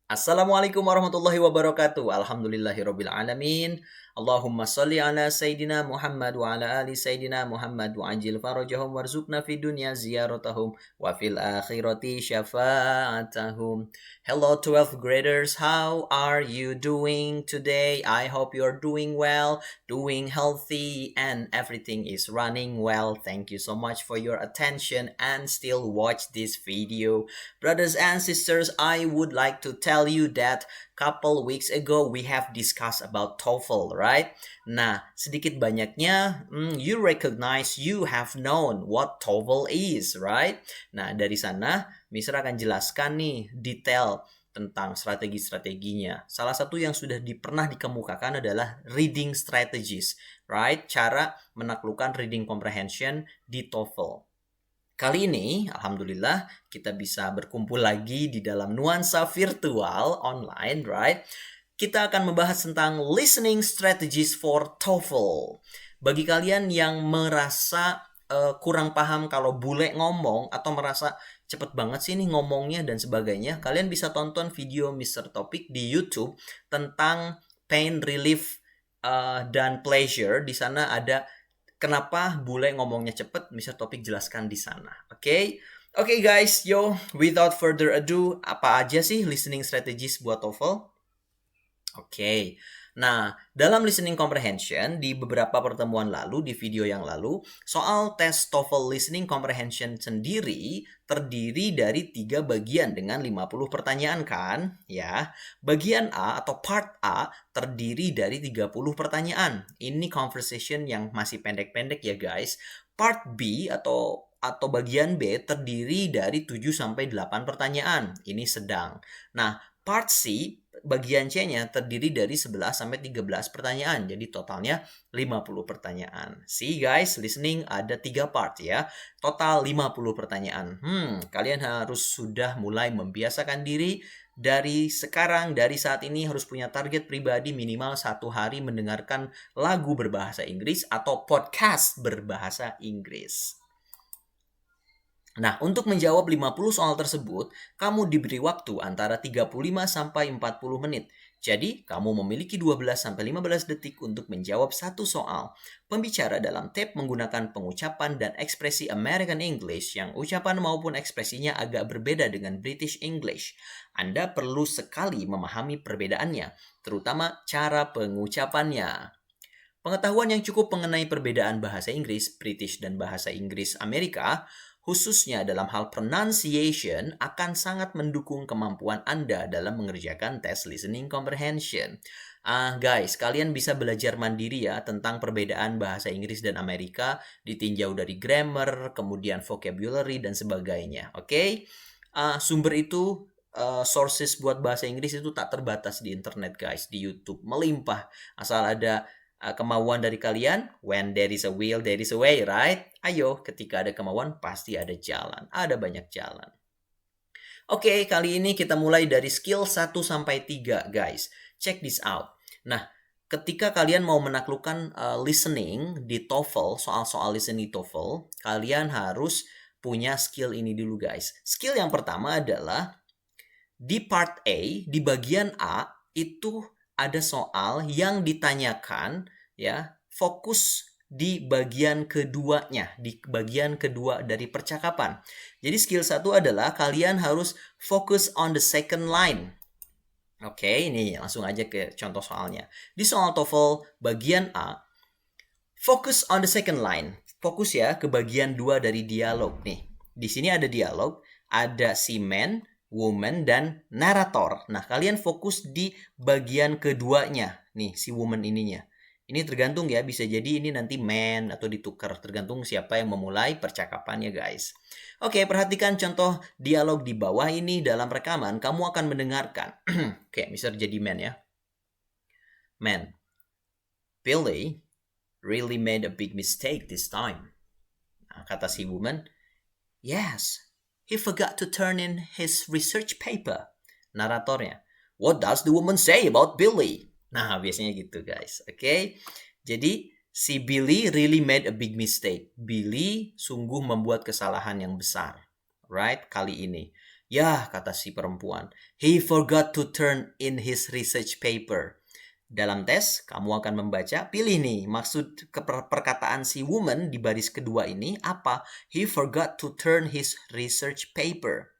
Assalamualaikum warahmatullahi wabarakatuh. Alhamdulillahirabbil alamin. Allahumma shalli ala sayidina Muhammad wa ala ali sayidina Muhammad wa ajil farajahum warzuqna fid dunya ziyaratahum wa fil akhirati syafa'atahum. Hello 12th graders, how are you doing today? I hope you're doing well, doing healthy and everything is running well. Thank you so much for your attention and still watch this video. Brothers and sisters, I would like to tell you that couple weeks ago we have discussed about TOEFL, right? Nah, sedikit banyaknya you recognize, you have known what TOEFL is, right? Nah, dari sana Mister akan jelaskan nih detail tentang strategi-strateginya. Salah satu yang sudah pernah dikemukakan adalah reading strategies, right? Cara menaklukkan reading comprehension di TOEFL. Kali ini, alhamdulillah, kita bisa berkumpul lagi di dalam nuansa virtual online, right? Kita akan membahas tentang listening strategies for TOEFL. Bagi kalian yang merasa kurang paham kalau bule ngomong atau merasa cepet banget sih nih ngomongnya dan sebagainya, kalian bisa tonton video Mr. Topik di YouTube tentang pain relief dan pleasure. Di sana ada kenapa bule ngomongnya cepet, Mr. Topik jelaskan di sana. Oke? Oke guys, without further ado, apa aja sih listening strategies buat TOEFL? Oke. Nah, dalam listening comprehension di beberapa pertemuan lalu, di video yang lalu, soal tes TOEFL listening comprehension sendiri terdiri dari 3 bagian dengan 50 pertanyaan kan? Ya. Bagian A atau part A terdiri dari 30 pertanyaan. Ini conversation yang masih pendek-pendek ya guys. Part B atau bagian B terdiri dari 7 sampai 8 pertanyaan. Ini sedang. Nah, part C bagian C-nya terdiri dari 11 sampai 13 pertanyaan. Jadi totalnya 50 pertanyaan. See guys, listening ada 3 part ya. Total 50 pertanyaan. Kalian harus sudah mulai membiasakan diri dari sekarang, dari saat ini harus punya target pribadi minimal 1 hari mendengarkan lagu berbahasa Inggris atau podcast berbahasa Inggris. Nah, untuk menjawab 50 soal tersebut, kamu diberi waktu antara 35 sampai 40 menit. Jadi, kamu memiliki 12 sampai 15 detik untuk menjawab satu soal. Pembicara dalam tape menggunakan pengucapan dan ekspresi American English yang ucapan maupun ekspresinya agak berbeda dengan British English. Anda perlu sekali memahami perbedaannya, terutama cara pengucapannya. Pengetahuan yang cukup mengenai perbedaan bahasa Inggris British dan bahasa Inggris Amerika, khususnya dalam hal pronunciation, akan sangat mendukung kemampuan Anda dalam mengerjakan tes listening comprehension. Guys, kalian bisa belajar mandiri ya tentang perbedaan bahasa Inggris dan Amerika, ditinjau dari grammar, kemudian vocabulary, dan sebagainya. Oke? Sumber itu, sources buat bahasa Inggris itu tak terbatas di internet guys, di YouTube. Melimpah, asal ada kemauan dari kalian. When there is a will, there is a way, right? Ayo, ketika ada kemauan, pasti ada jalan. Ada banyak jalan. Oke, kali ini kita mulai dari skill 1 sampai 3, guys. Check this out. Nah, ketika kalian mau menaklukkan listening di TOEFL, soal-soal listening TOEFL, kalian harus punya skill ini dulu, guys. Skill yang pertama adalah di part A, di bagian A, itu ada soal yang ditanyakan ya, fokus di bagian keduanya, di bagian kedua dari percakapan. Jadi skill 1 adalah kalian harus fokus on the second line. Oke, ini langsung aja ke contoh soalnya. Di soal TOEFL bagian A, focus on the second line. Fokus ya ke bagian 2 dari dialog nih. Di sini ada dialog, ada si man, woman, dan narator. Nah, kalian fokus di bagian keduanya. Nih, si woman ininya. Ini tergantung ya, bisa jadi ini nanti man atau ditukar. Tergantung siapa yang memulai percakapannya, guys. Oke, perhatikan contoh dialog di bawah ini dalam rekaman. Kamu akan mendengarkan. Oke, misal jadi man ya. Man, Billy really made a big mistake this time. Nah, kata si woman, yes, he forgot to turn in his research paper. Naratornya, what does the woman say about Billy? Nah, biasanya gitu guys. Oke. Jadi, si Billy really made a big mistake. Billy sungguh membuat kesalahan yang besar. Right? Kali ini. Ya, kata si perempuan, he forgot to turn in his research paper. Dalam tes, kamu akan membaca, pilih nih, maksud perkataan si woman di baris kedua ini apa? He forgot to turn his research paper.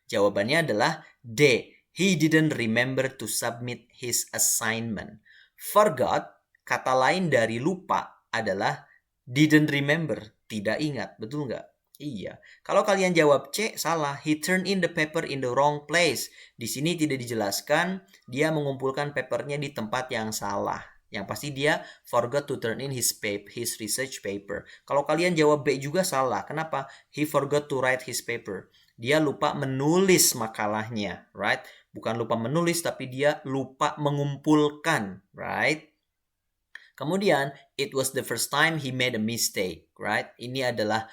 Jawabannya adalah D. He didn't remember to submit his assignment. Forgot, kata lain dari lupa adalah didn't remember, tidak ingat. Betul nggak? Iya. Kalau kalian jawab C, salah. He turned in the paper in the wrong place. Di sini tidak dijelaskan, dia mengumpulkan papernya di tempat yang salah. Yang pasti dia forgot to turn in his research paper. Kalau kalian jawab B juga salah. Kenapa? He forgot to write his paper. Dia lupa menulis makalahnya, right? Bukan lupa menulis, tapi dia lupa mengumpulkan, right? Kemudian, it was the first time he made a mistake, right? Ini adalah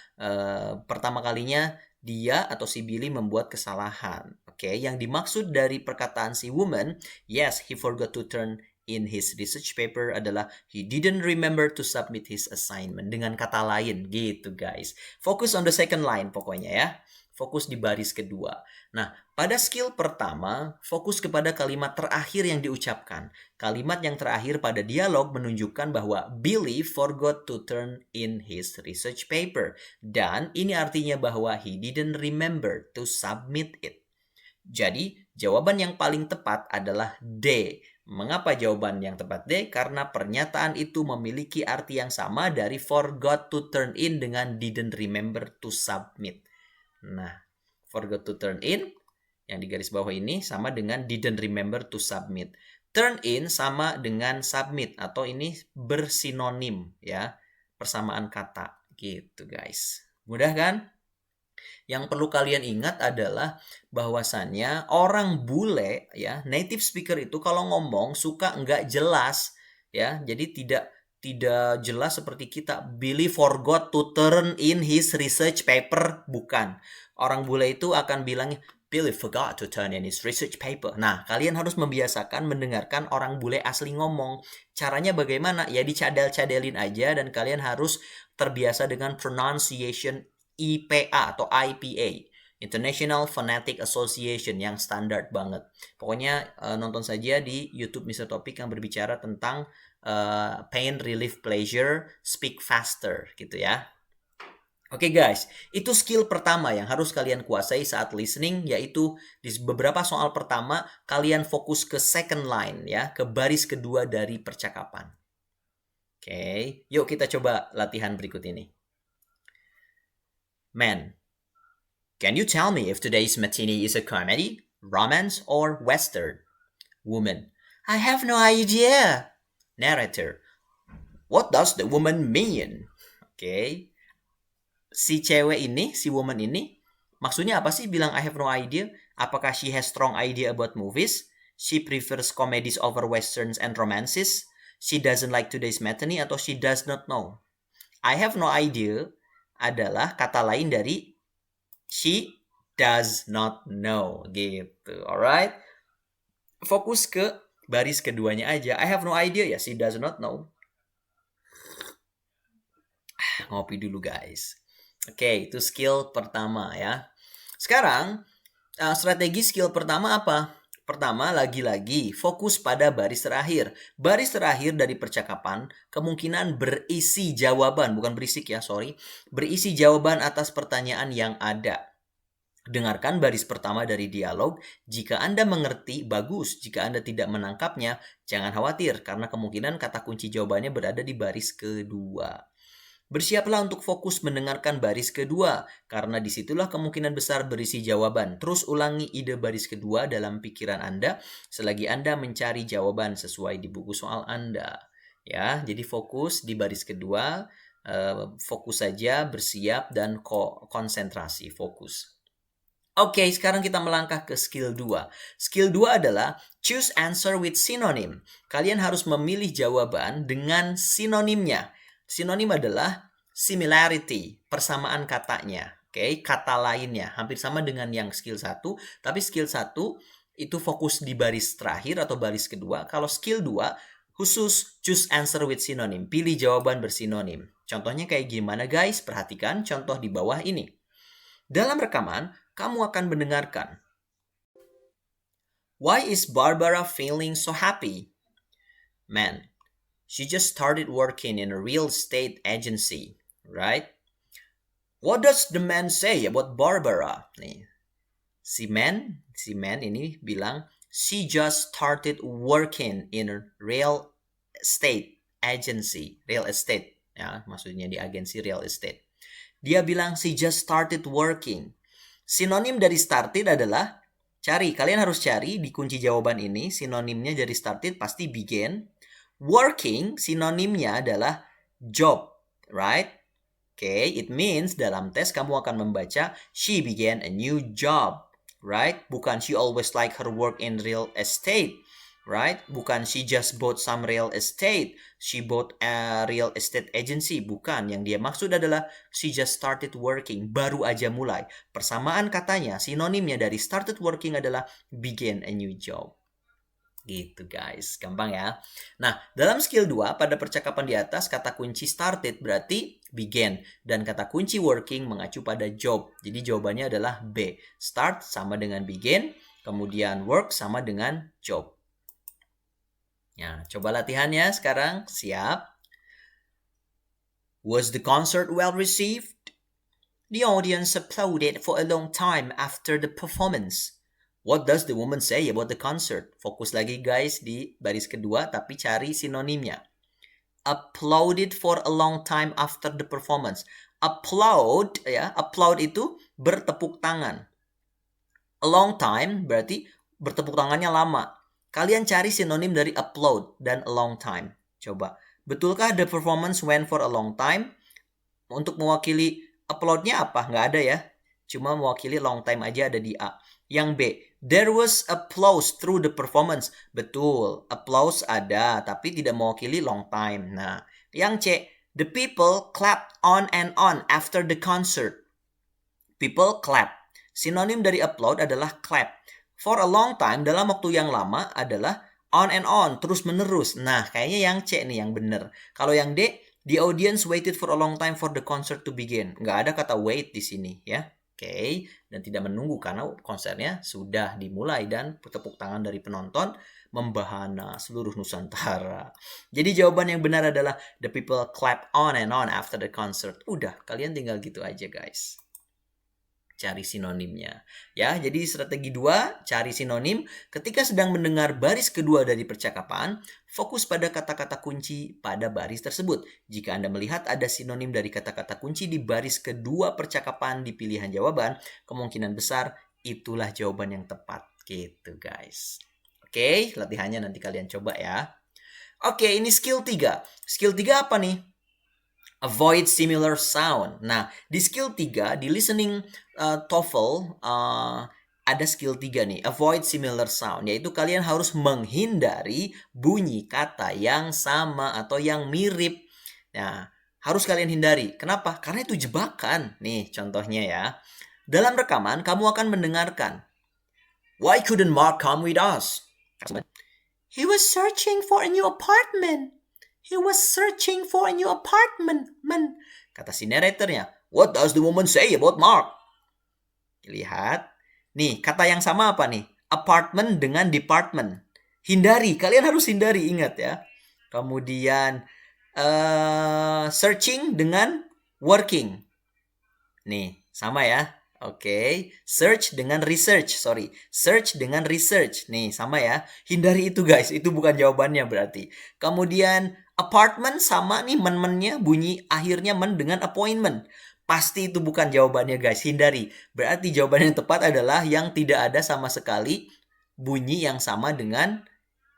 pertama kalinya dia atau si Billy membuat kesalahan. Oke, yang dimaksud dari perkataan si woman, yes, he forgot to turn in his research paper adalah he didn't remember to submit his assignment. Dengan kata lain, gitu guys. Focus on the second line pokoknya ya. Fokus di baris kedua. Nah, pada skill pertama, fokus kepada kalimat terakhir yang diucapkan. Kalimat yang terakhir pada dialog menunjukkan bahwa Billy forgot to turn in his research paper. Dan ini artinya bahwa he didn't remember to submit it. Jadi, jawaban yang paling tepat adalah D. Mengapa jawaban yang tepat D? Karena pernyataan itu memiliki arti yang sama dari forgot to turn in dengan didn't remember to submit. Nah, forgot to turn in yang di garis bawah ini sama dengan didn't remember to submit. Turn in sama dengan submit atau ini bersinonim ya, persamaan kata gitu guys. Mudah kan? Yang perlu kalian ingat adalah bahwasannya orang bule ya, native speaker itu kalau ngomong suka nggak jelas ya. Jadi tidak jelas seperti kita. Billy forgot to turn in his research paper. Bukan. Orang bule itu akan bilangnya, Billy forgot to turn in his research paper. Nah, kalian harus membiasakan mendengarkan orang bule asli ngomong. Caranya bagaimana? Ya dicadel-cadelin aja dan kalian harus terbiasa dengan pronunciation IPA atau IPA. International Phonetic Association yang standar banget. Pokoknya nonton saja di YouTube Mr. Topik yang berbicara tentang pain relief pleasure, speak faster gitu ya. Oke guys, itu skill pertama yang harus kalian kuasai saat listening, yaitu di beberapa soal pertama kalian fokus ke second line ya, ke baris kedua dari percakapan. Oke, yuk kita coba latihan berikut ini. Man, can you tell me if today's matinee is a comedy, romance, or western? Woman, I have no idea. Narrator, what does the woman mean? Oke. Si cewek ini, si woman ini, maksudnya apa sih bilang I have no idea? Apakah she has strong idea about movies? She prefers comedies over westerns and romances? She doesn't like today's matinee atau she does not know? I have no idea adalah kata lain dari she does not know gitu. Alright? Fokus ke baris keduanya aja. I have no idea ya, she does not know. Ngopi dulu guys. Oke, itu skill pertama ya. Sekarang, strategi skill pertama apa? Pertama, lagi-lagi fokus pada baris terakhir. Baris terakhir dari percakapan kemungkinan berisi jawaban, bukan berisik ya, sorry. Berisi jawaban atas pertanyaan yang ada. Dengarkan baris pertama dari dialog. Jika Anda mengerti, bagus. Jika Anda tidak menangkapnya, jangan khawatir karena kemungkinan kata kunci jawabannya berada di baris kedua. Bersiaplah untuk fokus mendengarkan baris kedua, karena disitulah kemungkinan besar berisi jawaban. Terus ulangi ide baris kedua dalam pikiran Anda, selagi Anda mencari jawaban sesuai di buku soal Anda. Ya, jadi fokus di baris kedua, fokus saja, bersiap, dan konsentrasi, fokus. Oke, sekarang kita melangkah ke skill 2. Skill 2 adalah choose answer with synonym. Kalian harus memilih jawaban dengan sinonimnya. Sinonim adalah similarity, persamaan katanya. Oke, kata lainnya hampir sama dengan yang skill 1, tapi skill 1 itu fokus di baris terakhir atau baris kedua. Kalau skill 2 khusus choose answer with synonym, pilih jawaban bersinonim. Contohnya kayak gimana guys? Perhatikan contoh di bawah ini. Dalam rekaman, kamu akan mendengarkan. Why is Barbara feeling so happy? Man, she just started working in a real estate agency, right? What does the man say about Barbara? Nih, si man ini bilang, she just started working in a real estate agency. Real estate, ya, maksudnya di agensi real estate. Dia bilang, she just started working. Sinonim dari started adalah, kalian harus cari di kunci jawaban ini, sinonimnya dari started pasti began. Working, sinonimnya adalah job, right? Okay, it means dalam tes kamu akan membaca, she began a new job, right? Bukan she always like her work in real estate, right? Bukan she just bought some real estate, she bought a real estate agency. Bukan, yang dia maksud adalah she just started working, baru aja mulai. Persamaan katanya, sinonimnya dari started working adalah begin a new job. Gitu guys, gampang ya. Nah, dalam skill 2 pada percakapan di atas kata kunci started berarti began dan kata kunci working mengacu pada job. Jadi jawabannya adalah B. Start sama dengan begin, kemudian work sama dengan job. Nah, coba latihannya sekarang. Siap? Was the concert well received? The audience applauded for a long time after the performance. What does the woman say about the concert? Fokus lagi guys di baris kedua tapi cari sinonimnya. Applauded for a long time after the performance. Applaud ya, applaud itu bertepuk tangan. A long time berarti bertepuk tangannya lama. Kalian cari sinonim dari applaud dan a long time. Coba, betulkah the performance went for a long time? Untuk mewakili applaud-nya apa? Nggak ada ya. Cuma mewakili long time aja ada di A. Yang B, there was applause through the performance. Betul, applause ada, tapi tidak mewakili long time. Nah, yang C, the people clapped on and on after the concert. People clap. Sinonim dari applaud adalah clap. For a long time, dalam waktu yang lama adalah on and on, terus menerus. Nah, kayaknya yang C nih yang benar. Kalau yang D, the audience waited for a long time for the concert to begin. Nggak ada kata wait di sini ya. Oke, dan tidak menunggu karena konsernya sudah dimulai dan tepuk tangan dari penonton membahana seluruh Nusantara. Jadi jawaban yang benar adalah the people clap on and on after the concert. Udah, kalian tinggal gitu aja guys. Cari sinonimnya. Ya, jadi strategi 2, cari sinonim. Ketika sedang mendengar baris kedua dari percakapan, fokus pada kata-kata kunci pada baris tersebut. Jika Anda melihat ada sinonim dari kata-kata kunci di baris kedua percakapan di pilihan jawaban, kemungkinan besar itulah jawaban yang tepat. Gitu guys. Oke, latihannya nanti kalian coba ya. Oke, ini skill 3. Skill 3 apa nih? Avoid similar sound. Nah, di skill 3, di listening TOEFL, ada skill 3 nih, avoid similar sound. Yaitu kalian harus menghindari bunyi kata yang sama atau yang mirip. Nah, harus kalian hindari. Kenapa? Karena itu jebakan. Nih, contohnya ya. Dalam rekaman, kamu akan mendengarkan. Why couldn't Mark come with us? He was searching for a new apartment. He was searching for a new apartment, man. Kata si narratornya, what does the woman say about Mark? Lihat. Nih, kata yang sama apa nih? Apartment dengan department. Hindari, kalian harus hindari, ingat ya. Kemudian, searching dengan working. Nih, sama ya. Oke, search dengan research, search dengan research. Nih, sama ya. Hindari itu guys, itu bukan jawabannya berarti. Kemudian apartment sama nih men-mennya, bunyi akhirnya men dengan appointment. Pasti itu bukan jawabannya guys, hindari. Berarti jawaban yang tepat adalah yang tidak ada sama sekali bunyi yang sama dengan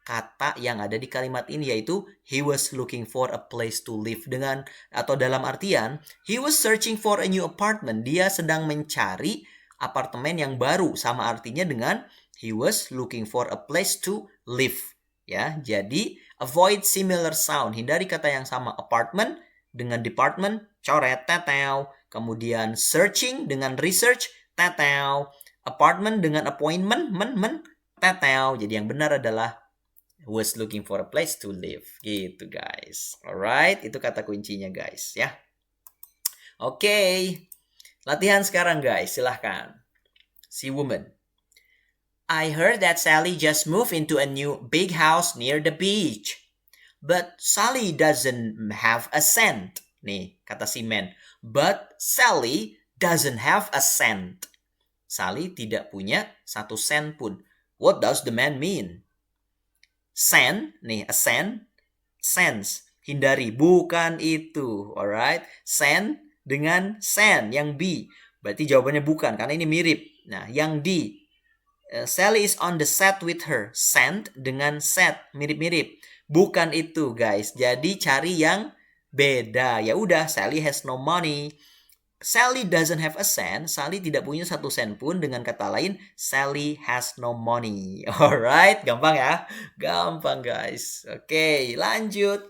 kata yang ada di kalimat ini, yaitu he was looking for a place to live, dengan atau dalam artian he was searching for a new apartment, dia sedang mencari apartemen yang baru, sama artinya dengan he was looking for a place to live ya. Jadi avoid similar sound, hindari kata yang sama. Apartment dengan department, coret, teteo. Kemudian searching dengan research, teteo. Apartment dengan appointment, teteo. Jadi yang benar adalah was looking for a place to live. Gitu guys. Alright, itu kata kuncinya guys ya. Oke. Latihan sekarang guys, silahkan. Si woman. I heard that Sally just moved into a new big house near the beach. But Sally doesn't have a cent. Nih, kata si man. But Sally doesn't have a cent. Sally tidak punya 1 sen pun. What does the man mean? Cent, nih, a cent, cents. Hindari, bukan itu. Alright? Cent dengan sen, yang B. Berarti jawabannya bukan, karena ini mirip. Nah, yang D. Sally is on the set with her. Cent dengan set, mirip-mirip. Bukan itu, guys. Jadi cari yang beda. Ya udah, Sally has no money. Sally doesn't have a cent. Sally tidak punya 1 sen pun. Dengan kata lain, Sally has no money. Alright, gampang ya? Gampang, guys. Oke, lanjut.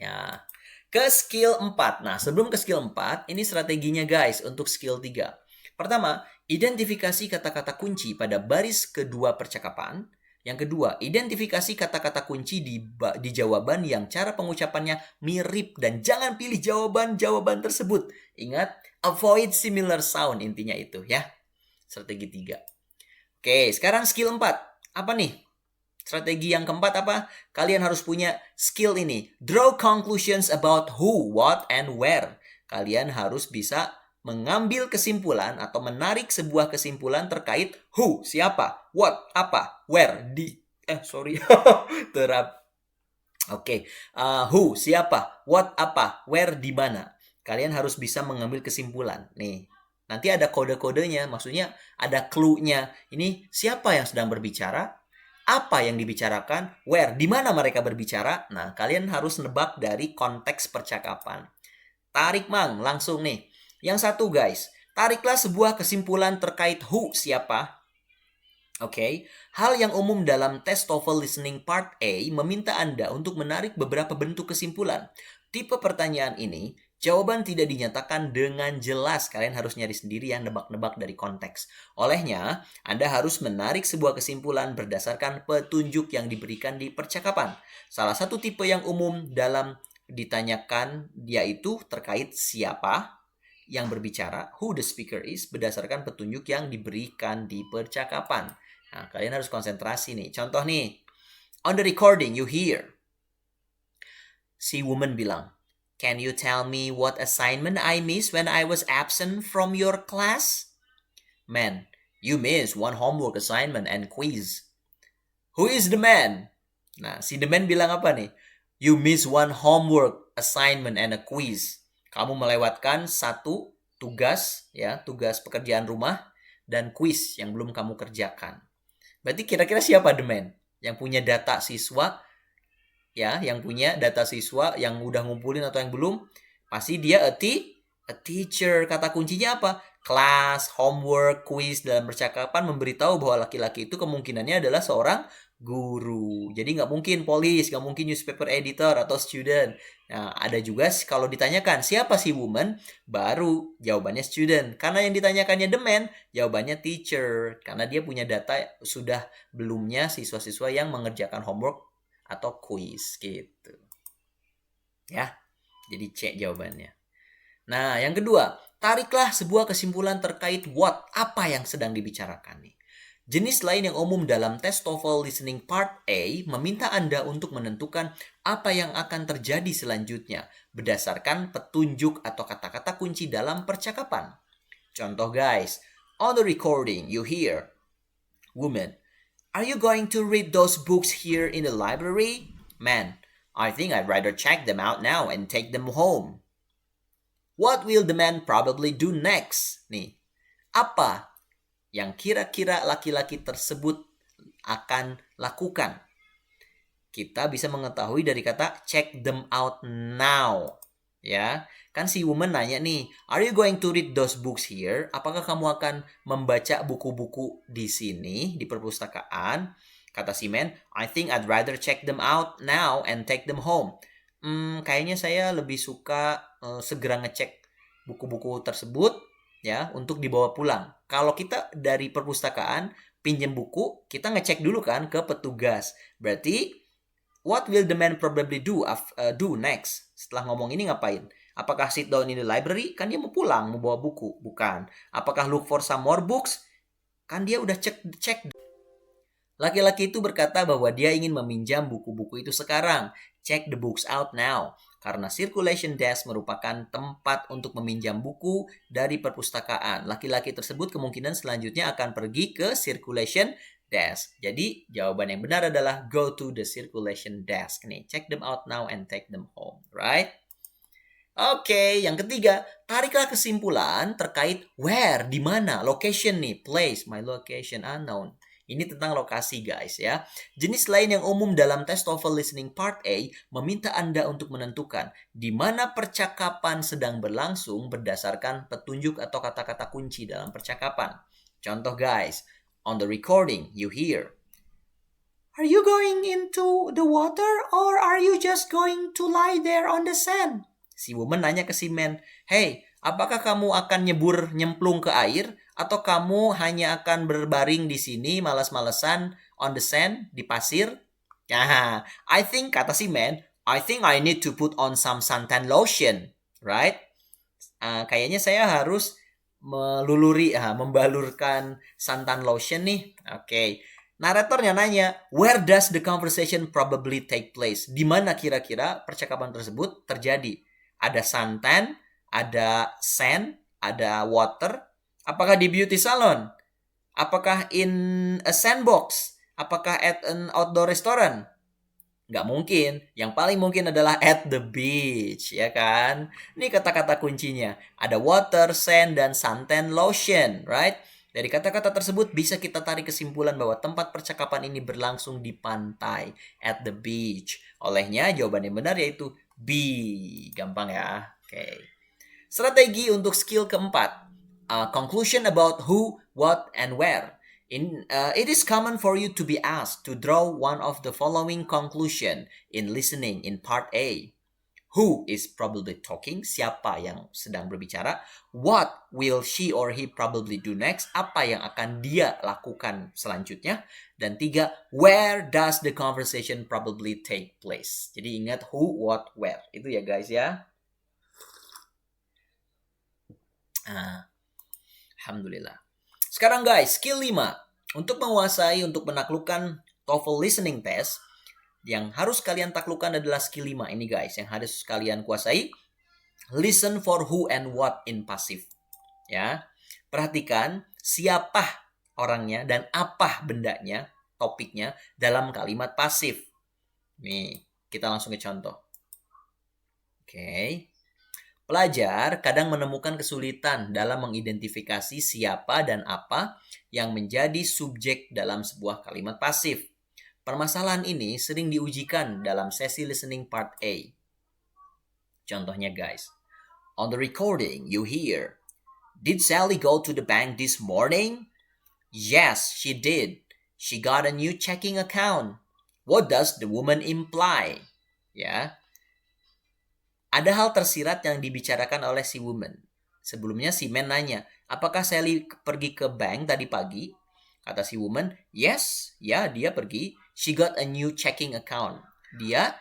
Ya, ke skill 4. Nah, sebelum ke skill 4, ini strateginya, guys, untuk skill 3. Pertama, identifikasi kata-kata kunci pada baris kedua percakapan. Yang kedua, identifikasi kata-kata kunci di jawaban yang cara pengucapannya mirip dan jangan pilih jawaban-jawaban tersebut. Ingat, avoid similar sound intinya itu ya. Strategi 3. Oke, sekarang skill 4. Apa nih? Strategi yang keempat apa? Kalian harus punya skill ini. Draw conclusions about who, what, and where. Kalian harus bisa mengambil kesimpulan atau menarik sebuah kesimpulan terkait who, siapa, what, apa, where, terap. Oke, who, siapa, what, apa, where, di mana. Kalian harus bisa mengambil kesimpulan. Nih, nanti ada kode-kodenya, maksudnya ada clue-nya. Ini siapa yang sedang berbicara, apa yang dibicarakan, where, di mana mereka berbicara. Nah, kalian harus nebak dari konteks percakapan. Tarik, Mang, langsung nih. Yang satu, guys, tariklah sebuah kesimpulan terkait who, siapa. Oke, hal yang umum dalam tes TOEFL Listening Part A meminta Anda untuk menarik beberapa bentuk kesimpulan. Tipe pertanyaan ini, jawaban tidak dinyatakan dengan jelas. Kalian harus nyari sendiri yang nebak-nebak dari konteks. Olehnya, Anda harus menarik sebuah kesimpulan berdasarkan petunjuk yang diberikan di percakapan. Salah satu tipe yang umum dalam ditanyakan yaitu terkait siapa yang berbicara, who the speaker is, berdasarkan petunjuk yang diberikan di percakapan. Nah, kalian harus konsentrasi nih. Contoh nih, on the recording you hear, si woman bilang, can you tell me what assignment I missed when I was absent from your class? Man, you missed one homework assignment and quiz. Who is the man? Nah, si the man bilang apa nih? You missed one homework assignment and a quiz. Kamu melewatkan 1 tugas, ya, tugas pekerjaan rumah dan kuis yang belum kamu kerjakan. Berarti kira-kira siapa the man? Yang punya data siswa, ya, yang punya data siswa yang udah ngumpulin atau yang belum? Pasti dia a teacher. Kata kuncinya apa? Class, homework, quiz. Dalam percakapan memberitahu bahwa laki-laki itu kemungkinannya adalah seorang guru. Jadi nggak mungkin polis, nggak mungkin newspaper editor atau student. Nah, ada juga kalau ditanyakan siapa si woman, baru jawabannya student. Karena yang ditanyakannya the man, jawabannya teacher. Karena dia punya data sudah belumnya siswa-siswa yang mengerjakan homework atau quiz gitu. Ya, jadi C jawabannya. Nah, yang kedua, tariklah sebuah kesimpulan terkait what, apa yang sedang dibicarakan nih. Jenis lain yang umum dalam tes TOEFL Listening Part A meminta Anda untuk menentukan apa yang akan terjadi selanjutnya berdasarkan petunjuk atau kata-kata kunci dalam percakapan. Contoh, guys, on the recording you hear, woman, are you going to read those books here in the library? Man, I think I'd rather check them out now and take them home. What will the man probably do next? Nih, apa yang kira-kira laki-laki tersebut akan lakukan? Kita bisa mengetahui dari kata check them out now. Ya, kan si woman nanya nih, are you going to read those books here? Apakah kamu akan membaca buku-buku di sini, di perpustakaan? Kata si man, I think I'd rather check them out now and take them home. Kayaknya saya lebih suka segera ngecek buku-buku tersebut ya untuk dibawa pulang. Kalau kita dari perpustakaan pinjam buku, kita ngecek dulu kan ke petugas. Berarti what will the man probably do next? Setelah ngomong ini ngapain? Apakah sit down in the library? Kan dia mau pulang, mau bawa buku. Bukan. Apakah look for some more books? Kan dia udah cek. Laki-laki itu berkata bahwa dia ingin meminjam buku-buku itu sekarang. Check the books out now. Karena circulation desk merupakan tempat untuk meminjam buku dari perpustakaan. Laki-laki tersebut kemungkinan selanjutnya akan pergi ke circulation desk. Jadi jawaban yang benar adalah go to the circulation desk. Nih, check them out now and take them home. Right? Oke, yang ketiga, tariklah kesimpulan terkait where, di mana, location nih, place, my location unknown. Ini tentang lokasi guys ya. Jenis lain yang umum dalam tes TOEFL Listening Part A meminta Anda untuk menentukan di mana percakapan sedang berlangsung berdasarkan petunjuk atau kata-kata kunci dalam percakapan. Contoh guys, on the recording you hear, "Are you going into the water or are you just going to lie there on the sand?" Si woman nanya ke si man, "Hey, apakah kamu akan nyemplung ke air atau kamu hanya akan berbaring di sini malas-malesan on the sand, di pasir?" Nah, kata si man, I think I need to put on some suntan lotion, right? Kayaknya saya harus membalurkan santan lotion nih. Oke. Naratornya nanya, where does the conversation probably take place? Di mana kira-kira percakapan tersebut terjadi? Ada santan, ada sand, ada water. Apakah di beauty salon? Apakah in a sandbox? Apakah at an outdoor restaurant? Nggak mungkin. Yang paling mungkin adalah at the beach, ya kan? Ini kata-kata kuncinya. Ada water, sand, dan suntan lotion, right? Dari kata-kata tersebut bisa kita tarik kesimpulan bahwa tempat percakapan ini berlangsung di pantai, at the beach. Olehnya jawaban yang benar yaitu B. Gampang ya. Oke. Strategi untuk skill keempat. Conclusion about who, what, and where. It is common for you to be asked to draw one of the following conclusion in listening in part A. Who is probably talking? Siapa yang sedang berbicara? What will she or he probably do next? Apa yang akan dia lakukan selanjutnya? Dan 3, where does the conversation probably take place? Jadi ingat who, what, where. Itu ya guys ya. Alhamdulillah. Sekarang guys, skill 5. Untuk menguasai, untuk menaklukkan TOEFL listening test, yang harus kalian taklukkan adalah skill 5 ini guys, yang harus kalian kuasai. Listen for who and what in passive. Ya. Perhatikan siapa orangnya dan apa bendanya, topiknya dalam kalimat pasif. Nih, kita langsung ke contoh. Oke. Pelajar kadang menemukan kesulitan dalam mengidentifikasi siapa dan apa yang menjadi subjek dalam sebuah kalimat pasif. Permasalahan ini sering diujikan dalam sesi listening part A. Contohnya guys, on the recording you hear, "Did Sally go to the bank this morning?" "Yes, she did. She got a new checking account." "What does the woman imply?" Ya. Ada hal tersirat yang dibicarakan oleh si woman. Sebelumnya si man nanya, "Apakah Sally pergi ke bank tadi pagi?" Kata si woman, "Yes, ya dia pergi. She got a new checking account." Dia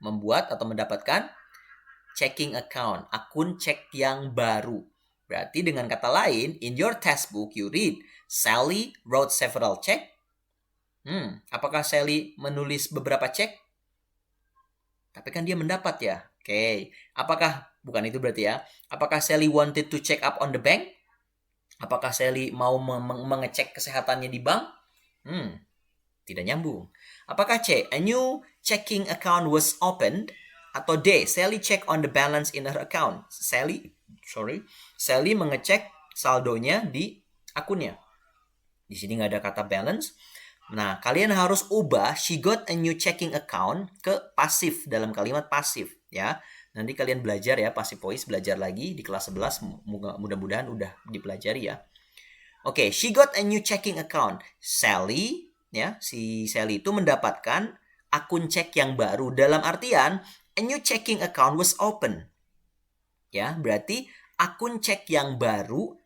membuat atau mendapatkan checking account, akun cek yang baru. Berarti dengan kata lain, in your textbook you read, Sally wrote several check. Apakah Sally menulis beberapa cek? Tapi kan dia mendapat ya. Oke. Apakah, bukan itu berarti ya. Apakah Sally wanted to check up on the bank? Apakah Sally mau mengecek kesehatannya di bank? Tidak nyambung. Apakah C, a new checking account was opened? Atau D, Sally check on the balance in her account? Sally mengecek saldonya di akunnya. Di sini nggak ada kata balance. Nah, kalian harus ubah she got a new checking account ke pasif dalam kalimat pasif ya. Nanti kalian belajar ya, passive voice belajar lagi di kelas 11, mudah-mudahan udah dipelajari ya. Oke, she got a new checking account. Sally ya, si Sally itu mendapatkan akun cek yang baru, dalam artian a new checking account was open. Ya, berarti akun cek yang baru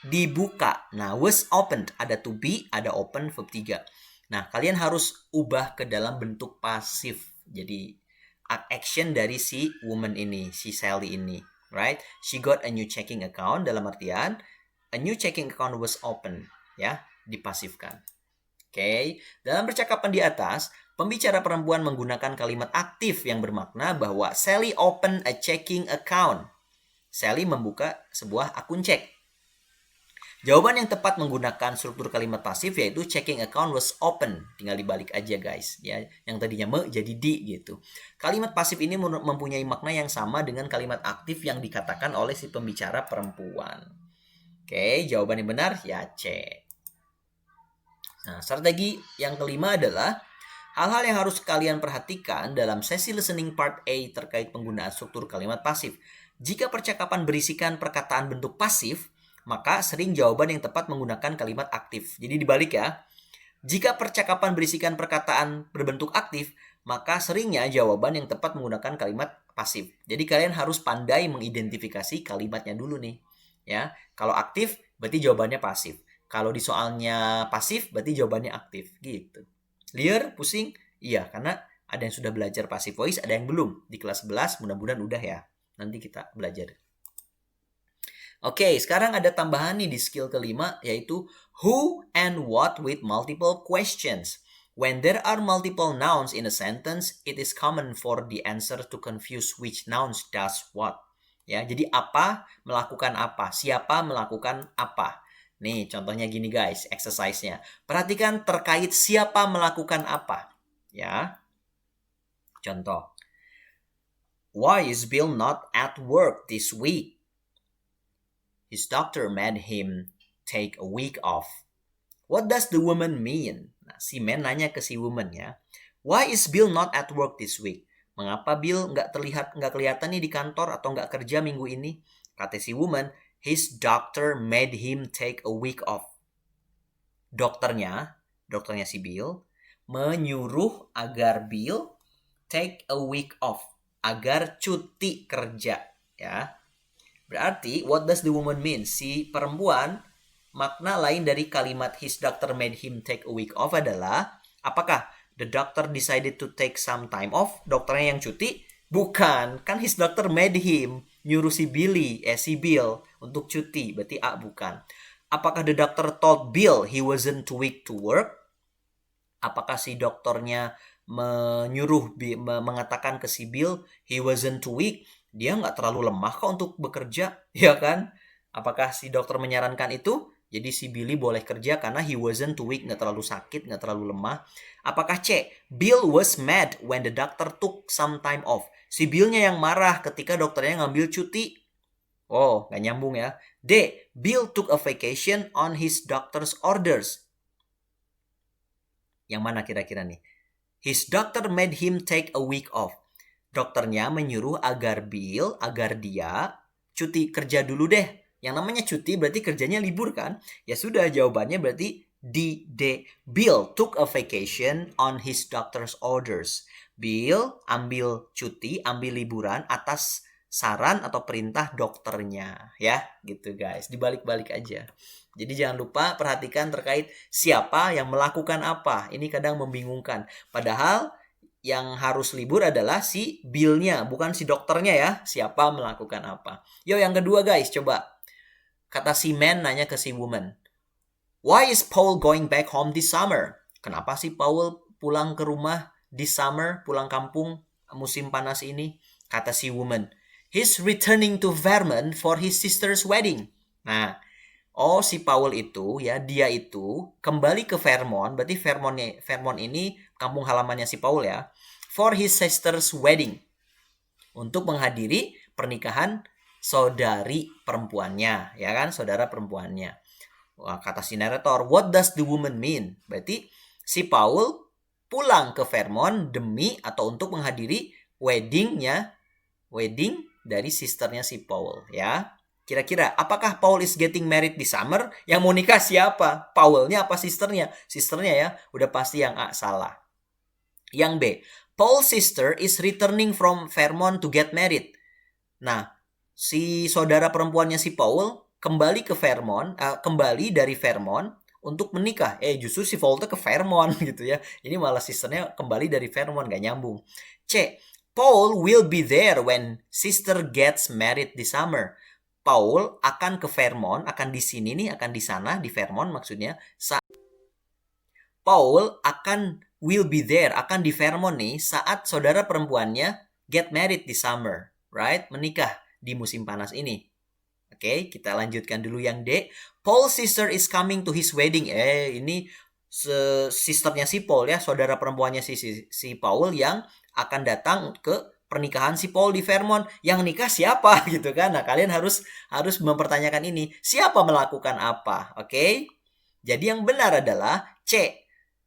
dibuka. Nah, was opened, ada to be, ada open, verb 3. Nah, kalian harus ubah ke dalam bentuk pasif. Jadi, action dari si woman ini, si Sally ini, right? She got a new checking account, dalam artian a new checking account was open, ya, dipasifkan. Oke, dalam percakapan di atas, pembicara perempuan menggunakan kalimat aktif yang bermakna bahwa Sally opened a checking account. Sally membuka sebuah akun cek. Jawaban yang tepat menggunakan struktur kalimat pasif yaitu checking account was open. Tinggal dibalik aja guys, ya. Yang tadinya me jadi di gitu. Kalimat pasif ini mempunyai makna yang sama dengan kalimat aktif yang dikatakan oleh si pembicara perempuan. Oke, jawaban yang benar ya C. Nah, strategi yang kelima adalah hal-hal yang harus kalian perhatikan dalam sesi listening part A terkait penggunaan struktur kalimat pasif. Jika percakapan berisikan perkataan bentuk pasif, maka sering jawaban yang tepat menggunakan kalimat aktif. Jadi dibalik ya. Jika percakapan berisikan perkataan berbentuk aktif, maka seringnya jawaban yang tepat menggunakan kalimat pasif. Jadi kalian harus pandai mengidentifikasi kalimatnya dulu nih. Ya, kalau aktif berarti jawabannya pasif. Kalau di soalnya pasif berarti jawabannya aktif gitu. Clear? Pusing? Iya, karena ada yang sudah belajar passive voice, ada yang belum. Di kelas 11 mudah-mudahan udah ya. Nanti kita belajar. Oke, sekarang ada tambahan nih di skill kelima, yaitu who and what with multiple questions. When there are multiple nouns in a sentence, it is common for the answer to confuse which nouns does what. Ya, jadi apa melakukan apa, siapa melakukan apa. Nih, contohnya gini guys, exercise-nya. Perhatikan terkait siapa melakukan apa. Ya, contoh. Why is Bill not at work this week? His doctor made him take a week off. What does the woman mean? Nah, si man nanya ke si woman ya. Why is Bill not at work this week? Mengapa Bill nggak kelihatan nih di kantor atau nggak kerja minggu ini? Kata si woman, his doctor made him take a week off. Dokternya si Bill, menyuruh agar Bill take a week off. Agar cuti kerja. Ya. Berarti, what does the woman mean? Si perempuan, makna lain dari kalimat his doctor made him take a week off adalah, apakah the doctor decided to take some time off? Dokternya yang cuti? Bukan, kan his doctor made him, nyuruh si Bill untuk cuti, berarti A bukan. Apakah the doctor told Bill he wasn't too weak to work? Apakah si dokternya mengatakan ke si Bill he wasn't too weak? Dia nggak terlalu lemah kok untuk bekerja, ya kan? Apakah si dokter menyarankan itu? Jadi si Billy boleh kerja karena he wasn't too weak, nggak terlalu sakit, nggak terlalu lemah. Apakah C, Bill was mad when the doctor took some time off? Si Bill-nya yang marah ketika dokternya ngambil cuti. Oh, nggak nyambung ya. D, Bill took a vacation on his doctor's orders. Yang mana kira-kira nih? His doctor made him take a week off. Dokternya menyuruh agar dia cuti kerja dulu deh. Yang namanya cuti berarti kerjanya libur kan? Ya sudah, jawabannya berarti D. Bill took a vacation on his doctor's orders. Bill ambil cuti, ambil liburan atas saran atau perintah dokternya. Ya, gitu guys. Dibalik-balik aja. Jadi jangan lupa perhatikan terkait siapa yang melakukan apa. Ini kadang membingungkan. Padahal yang harus libur adalah si Bill-nya, bukan si dokternya ya. Siapa melakukan apa. Yo, yang kedua guys, coba. Kata si man nanya ke si woman. Why is Paul going back home this summer? Kenapa sih Paul pulang ke rumah this summer, pulang kampung musim panas ini? Kata si woman. He's returning to Vermont for his sister's wedding. Nah, si Paul itu ya, dia itu kembali ke Vermont, berarti Vermont ini kampung halamannya si Paul ya, for his sister's wedding, untuk menghadiri pernikahan saudari perempuannya, ya kan, saudara perempuannya. Wah, kata si narator, what does the woman mean? Berarti si Paul pulang ke Vermont demi atau untuk menghadiri wedding dari sisternya si Paul ya. Kira-kira, apakah Paul is getting married this summer? Yang mau nikah siapa? Paulnya apa sisternya? Sisternya ya, udah pasti yang A salah. Yang B, Paul's sister is returning from Vermont to get married. Nah, si saudara perempuannya si Paul kembali dari Vermont untuk menikah. Justru si Paul tuh ke Vermont gitu ya. Ini malah sisternya kembali dari Vermont, gak nyambung. C, Paul will be there when sister gets married this summer. Paul akan ke Vermont, akan di sini nih, akan di sana, di Vermont maksudnya. Paul will be there, akan di Vermont nih saat saudara perempuannya get married this summer, right? Menikah di musim panas ini. Oke, kita lanjutkan dulu yang D. Paul's sister is coming to his wedding. Ini sisternya si Paul ya, saudara perempuannya si Paul yang akan datang ke pernikahan si Paul di Vermont. Yang nikah siapa gitu kan? Nah, kalian harus mempertanyakan ini. Siapa melakukan apa? Oke? Jadi yang benar adalah C.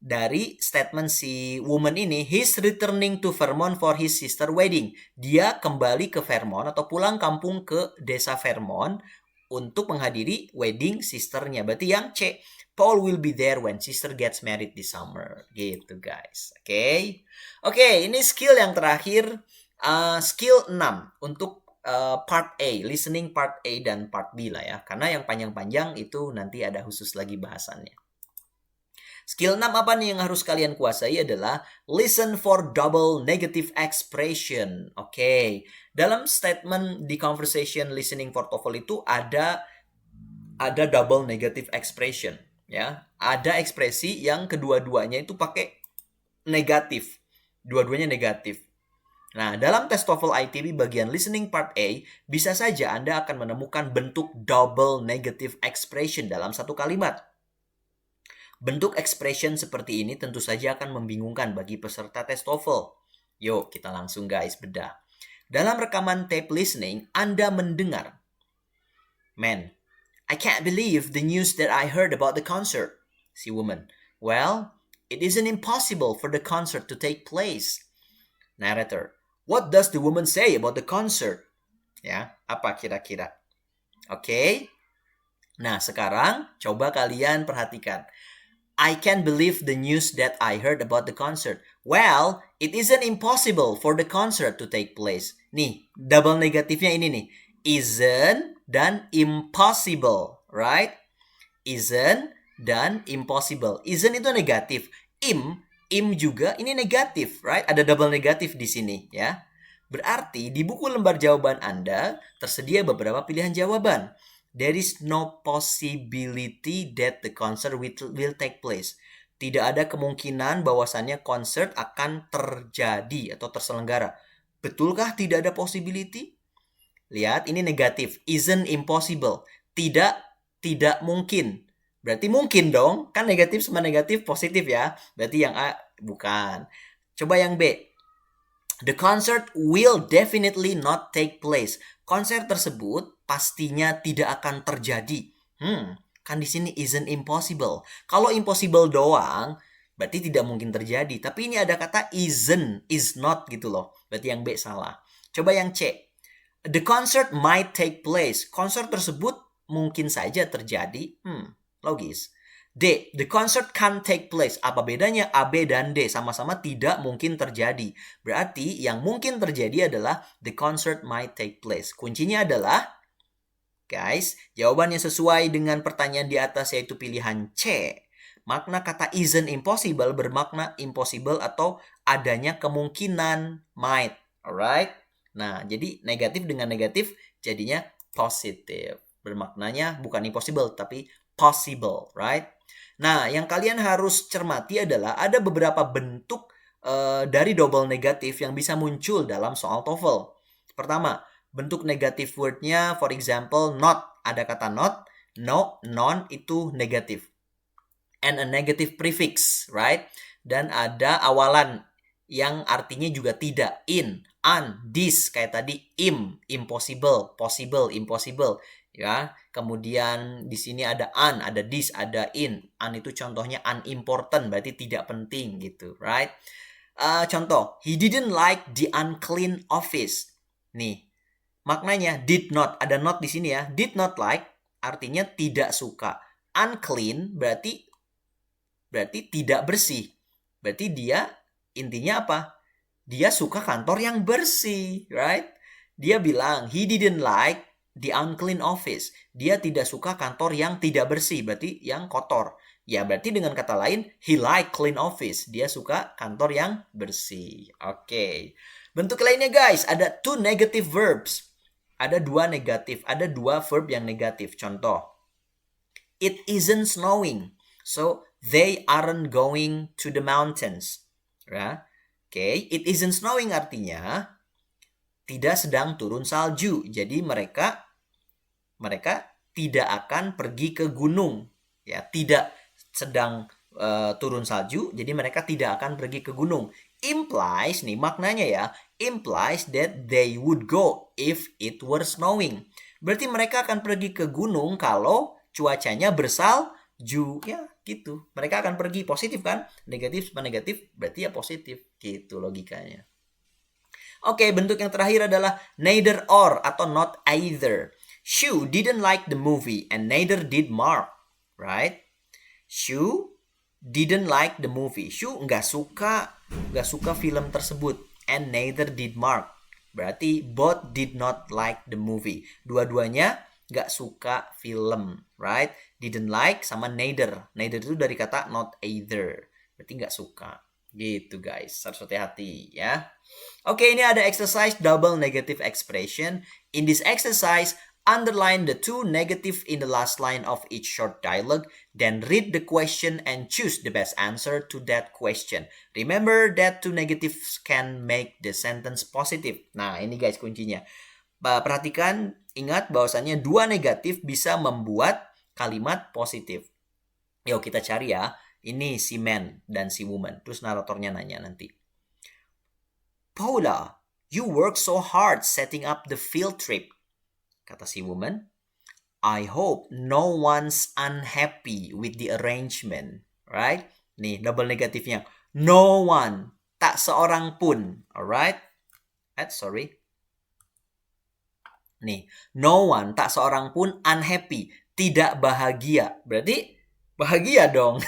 Dari statement si woman ini, he's returning to Vermont for his sister wedding. Dia kembali ke Vermont atau pulang kampung ke desa Vermont untuk menghadiri wedding sisternya. Berarti yang C, Paul will be there when sister gets married this summer. Gitu guys. Oke, ini skill yang terakhir. Skill 6 untuk part A, listening part A dan part B lah ya. Karena yang panjang-panjang itu nanti ada khusus lagi bahasannya. Skill 6 apa nih yang harus kalian kuasai adalah listen for double negative expression. Oke. Dalam statement di conversation listening for TOEFL itu ada double negative expression ya. Ada ekspresi yang kedua-duanya itu pakai negatif. Dua-duanya negatif. Nah, dalam tes TOEFL ITB bagian listening part A, bisa saja Anda akan menemukan bentuk double negative expression dalam satu kalimat. Bentuk expression seperti ini tentu saja akan membingungkan bagi peserta tes TOEFL. Yuk, kita langsung guys bedah. Dalam rekaman tape listening, Anda mendengar, "Man, I can't believe the news that I heard about the concert." Si woman, "Well, it isn't impossible for the concert to take place." Narrator, "What does the woman say about the concert?" Ya, apa kira-kira? Oke. Nah, sekarang coba kalian perhatikan. I can't believe the news that I heard about the concert. Well, it isn't impossible for the concert to take place. Nih, double negatifnya ini nih. Isn't dan impossible, right? Isn't dan impossible. Isn't itu negatif. Im juga ini negatif, right? Ada double negatif di sini, ya. Berarti di buku lembar jawaban Anda tersedia beberapa pilihan jawaban. There is no possibility that the concert will take place. Tidak ada kemungkinan bahwasannya konser akan terjadi atau terselenggara. Betulkah tidak ada possibility? Lihat, ini negatif. Isn't impossible. Tidak mungkin. Berarti mungkin dong. Kan negatif sama negatif positif ya. Berarti yang A bukan. Coba yang B. The concert will definitely not take place. Konser tersebut pastinya tidak akan terjadi. Kan di sini isn't impossible. Kalau impossible doang, berarti tidak mungkin terjadi. Tapi ini ada kata isn't, is not gitu loh. Berarti yang B salah. Coba yang C. The concert might take place. Konser tersebut mungkin saja terjadi. Logis. D. The concert can't take place. Apa bedanya A, B, dan D? Sama-sama tidak mungkin terjadi. Berarti yang mungkin terjadi adalah the concert might take place. Kuncinya adalah, guys, jawabannya sesuai dengan pertanyaan di atas yaitu pilihan C. Makna kata isn't impossible bermakna impossible atau adanya kemungkinan might. Alright? Nah, jadi negatif dengan negatif jadinya positif. Bermaknanya bukan impossible tapi possible, right? Nah, yang kalian harus cermati adalah ada beberapa bentuk dari double negatif yang bisa muncul dalam soal TOEFL. Pertama, bentuk negatif word-nya, for example, not. Ada kata not, no, non itu negatif. And a negative prefix, right? Dan ada awalan yang artinya juga tidak. In, un, this, kayak tadi impossible, possible, impossible. Ya, kemudian di sini ada un, ada this, ada in. Un itu contohnya unimportant, berarti tidak penting gitu, right? Contoh, he didn't like the unclean office. Nih, maknanya did not, ada not di sini ya. Did not like artinya tidak suka. Unclean berarti tidak bersih. Berarti dia intinya apa? Dia suka kantor yang bersih, right? Dia bilang he didn't like the unclean office. Dia tidak suka kantor yang tidak bersih, berarti yang kotor. Ya, berarti dengan kata lain, he like clean office. Dia suka kantor yang bersih. Oke. Bentuk lainnya guys, ada two negative verbs. Ada dua verb yang negatif. Contoh, it isn't snowing, so they aren't going to the mountains. Ya. Oke, it isn't snowing artinya tidak sedang turun salju. Jadi mereka tidak akan pergi ke gunung. Ya, tidak sedang turun salju, jadi mereka tidak akan pergi ke gunung. Implies, nih maknanya ya, implies that they would go if it were snowing. Berarti mereka akan pergi ke gunung kalau cuacanya bersalju. Ya, gitu. Mereka akan pergi, positif kan? Negatif sama negatif berarti ya positif. Gitu logikanya. Oke, bentuk yang terakhir adalah neither or atau not either. Shu didn't like the movie and neither did Mark, right? Shu didn't like the movie. Shu nggak suka film tersebut, and neither did Mark. Berarti both did not like the movie. Dua-duanya nggak suka film, right? Didn't like sama neither. Neither itu dari kata not either. Berarti nggak suka. Gitu guys, harus hati-hati ya. Oke, ini ada exercise double negative expression. In this exercise, underline the two negative in the last line of each short dialogue, then read the question and choose the best answer to that question. Remember that two negatives can make the sentence positive. Nah, ini guys kuncinya. Perhatikan, ingat bahwasannya dua negatif bisa membuat kalimat positif. Yuk kita cari ya. Ini si man dan si woman. Terus naratornya nanya nanti. Paula, you work so hard setting up the field trip. Kata si woman, I hope no one's unhappy with the arrangement. Right? Nih, double negatifnya. No one. Tak seorang pun. Alright? Sorry. Nih, no one. Tak seorang pun unhappy. Tidak bahagia. Berarti bahagia dong.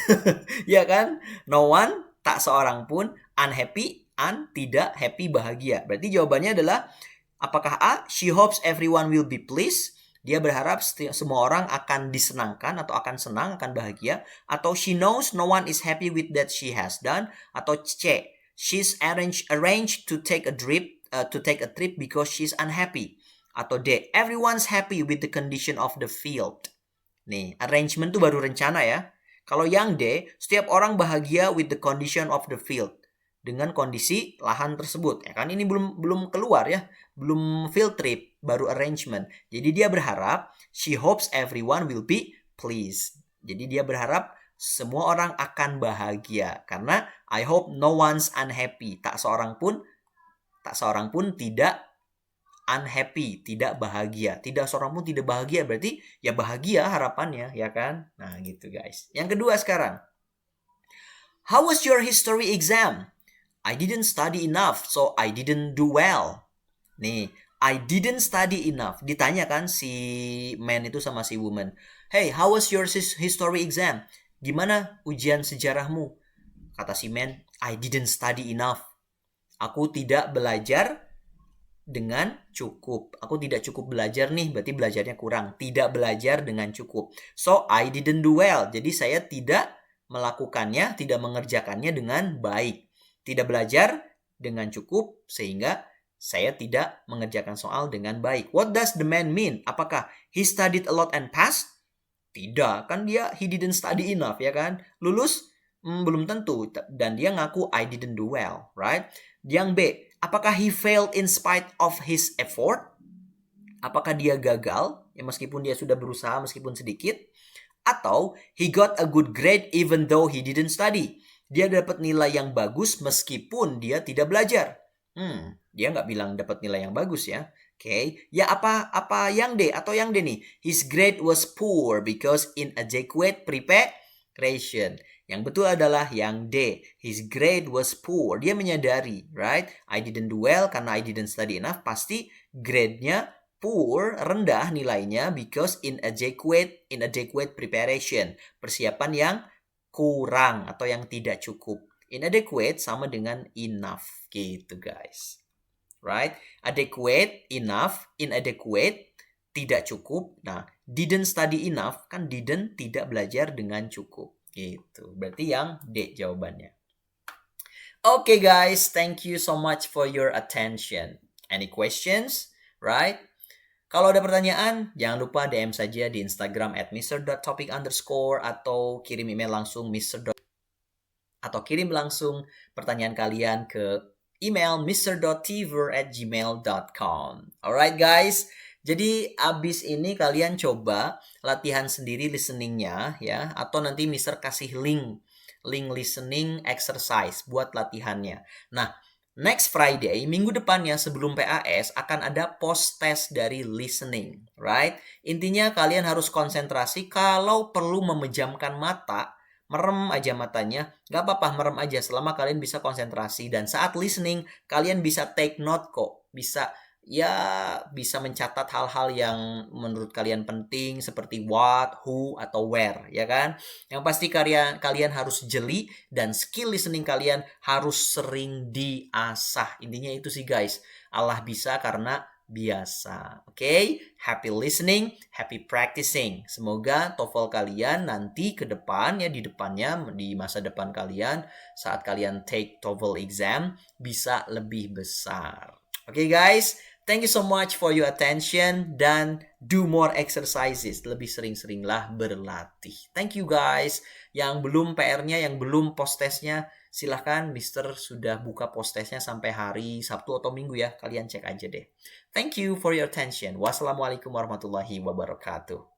Ya kan? No one, tak seorang pun, unhappy, tidak happy, bahagia. Berarti jawabannya adalah, apakah A, she hopes everyone will be pleased, dia berharap semua orang akan disenangkan atau akan senang, akan bahagia, atau she knows no one is happy with that she has done, atau C, she's arranged to take a trip because she's unhappy, atau D, everyone's happy with the condition of the field. Nih, arrangement itu baru rencana ya. Kalau yang D, setiap orang bahagia with the condition of the field. Dengan kondisi lahan tersebut. Ya kan ini belum keluar ya. Belum field trip, baru arrangement. Jadi dia berharap, she hopes everyone will be pleased. Jadi dia berharap semua orang akan bahagia. Karena I hope no one's unhappy. Tak seorang pun tidak unhappy, tidak bahagia. Tidak seorang pun tidak bahagia, berarti ya bahagia harapannya, ya kan? Nah, gitu guys. Yang kedua sekarang. How was your history exam? I didn't study enough, so I didn't do well. Nih, I didn't study enough. Ditanya kan si man itu sama si woman. Hey, how was your history exam? Gimana ujian sejarahmu? Kata si man, I didn't study enough. Aku tidak belajar dengan cukup. Aku tidak cukup belajar nih, berarti belajarnya kurang. Tidak belajar dengan cukup. So, I didn't do well. Jadi saya tidak melakukannya, tidak mengerjakannya dengan baik. Tidak belajar dengan cukup, sehingga saya tidak mengerjakan soal dengan baik. What does the man mean? Apakah he studied a lot and passed? Tidak, kan he didn't study enough, ya kan? Lulus? Belum tentu. Dan dia ngaku, I didn't do well, right? Yang B, apakah he failed in spite of his effort? Apakah dia gagal, ya meskipun dia sudah berusaha meskipun sedikit? Atau he got a good grade even though he didn't study? Dia dapat nilai yang bagus meskipun dia tidak belajar. Dia nggak bilang dapat nilai yang bagus ya. Oke, ya apa yang D atau yang D nih? His grade was poor because inadequate preparation. Yang betul adalah yang D. His grade was poor. Dia menyadari, right? I didn't do well karena I didn't study enough. Pasti grade-nya poor, rendah nilainya because inadequate preparation. Persiapan yang kurang atau yang tidak cukup. Inadequate sama dengan enough gitu guys. Right? Adequate, enough, inadequate, tidak cukup. Nah, didn't study enough kan didn't tidak belajar dengan cukup. Gitu. Berarti yang D jawabannya. Okay, guys, thank you so much for your attention. Any questions? Right? Kalau ada pertanyaan, jangan lupa DM saja di Instagram @mister.topic_ atau kirim email langsung atau kirim langsung pertanyaan kalian ke email mister.tiver@gmail.com. Alright guys, jadi abis ini kalian coba latihan sendiri listeningnya ya, atau nanti Mister kasih link listening exercise buat latihannya. Nah, next Friday, minggu depannya sebelum PAS akan ada post test dari listening, right? Intinya kalian harus konsentrasi, kalau perlu memejamkan mata, merem aja matanya, nggak apa-apa merem aja selama kalian bisa konsentrasi. Dan saat listening, kalian bisa take note kok, bisa mencatat hal-hal yang menurut kalian penting seperti what, who, atau where, ya kan? Yang pasti kalian harus jeli dan skill listening kalian harus sering diasah. Intinya itu sih guys. Allah bisa karena biasa. Oke, happy listening, happy practicing. Semoga TOEFL kalian nanti ke depan ya, di masa depan kalian saat kalian take TOEFL exam bisa lebih besar. Oke guys, thank you so much for your attention dan do more exercises. Lebih sering-seringlah berlatih. Thank you guys. Yang belum PR-nya, yang belum post testnya, silahkan Mister sudah buka post testnya sampai hari Sabtu atau Minggu ya. Kalian cek aja deh. Thank you for your attention. Wassalamualaikum warahmatullahi wabarakatuh.